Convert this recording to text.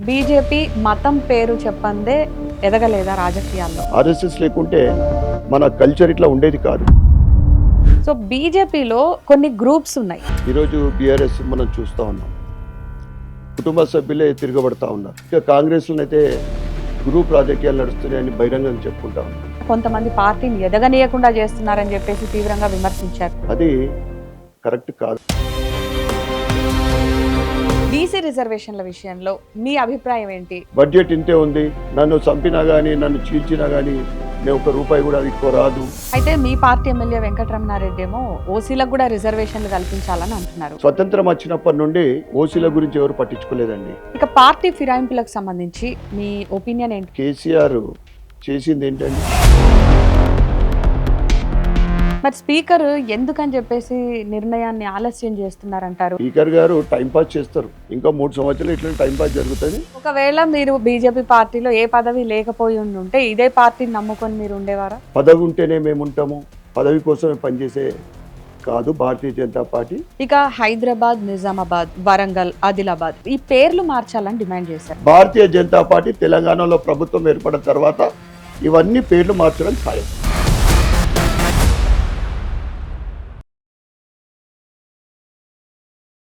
BJP మతం పేరు చెప్పందే ఎదగలేదా రాజకీయాల్లో? ఆర్ఎస్ఎస్ లేకుంటే మన కల్చర్ ఇట్లా ఉండేది కాదు. సో బీజేపీలో కొన్ని గ్రూప్స్ ఉన్నాయి. ఈరోజు బీఆర్ఎస్ మనం చూస్తూ ఉన్నాం, కుటుంబ సభ్యులే తిరగబడతా ఉన్నారు. ఇక కాంగ్రెస్లో అయితే గ్రూప్ రాజకీయాలు నడుస్తున్నాయని బహిరంగంగా చెప్పుకుంటా ఉన్నారు. కొంతమంది పార్టీని ఎదగనీయకుండా చేస్తున్నారని చెప్పేసి తీవ్రంగా విమర్శించారు. అది కరెక్ట్ కాదు. బీసీ రిజర్వేషన్ల విషయంలో మీ అభిప్రాయం ఏంటి? బడ్జెట్ ఇంతే ఉంది, నన్ను చంపినా కానీ నన్ను చీల్చినా కానీ నేను ₹1 కూడా ఎక్కువ రాదు. అయితే మీ పార్టీ ఎమ్మెల్యే వెంకటరమణారెడ్డి ఏమో ఓసీలకు కూడా రిజర్వేషన్లు కల్పించాలని అంటున్నారు. స్వతంత్రం వచ్చినప్పటి నుండి ఓసీల గురించి ఎవరు పట్టించుకోలేదండి. ఇక పార్టీ ఫిరాయింపులకు సంబంధించి మీ ఒపీనియన్ ఏంటి? కేసీఆర్ చేసింది ఏంటండి? మరి స్పీకర్ ఎందుకని చెప్పేసి నిర్ణయాన్ని ఆలస్యం చేస్తున్నారంటారు? స్పీకర్ గారు టైంపాస్ చేస్తారు. ఇంకా 3 సంవత్సరాలు ఇట్లా టైంపాస్ జరుగుతుంది. ఒకవేళ మీరు బీజేపీ పార్టీలో ఏ పదవి లేకపోయి ఉంటే ఇదే పార్టీని నమ్ముకొని మీరు ఉండేవారా? పదవి ఉంటేనే మేము ఉంటాము, పదవి కోసమే పనిచేసే కాదు భారతీయ జనతా పార్టీ. ఇక హైదరాబాద్, నిజామాబాద్, వరంగల్, ఆదిలాబాద్ ఈ పేర్లు మార్చాలని డిమాండ్ చేశారు. భారతీయ జనతా పార్టీ తెలంగాణలో ప్రభుత్వం ఏర్పడిన తర్వాత ఇవన్నీ పేర్లు మార్చడం ఖాయం.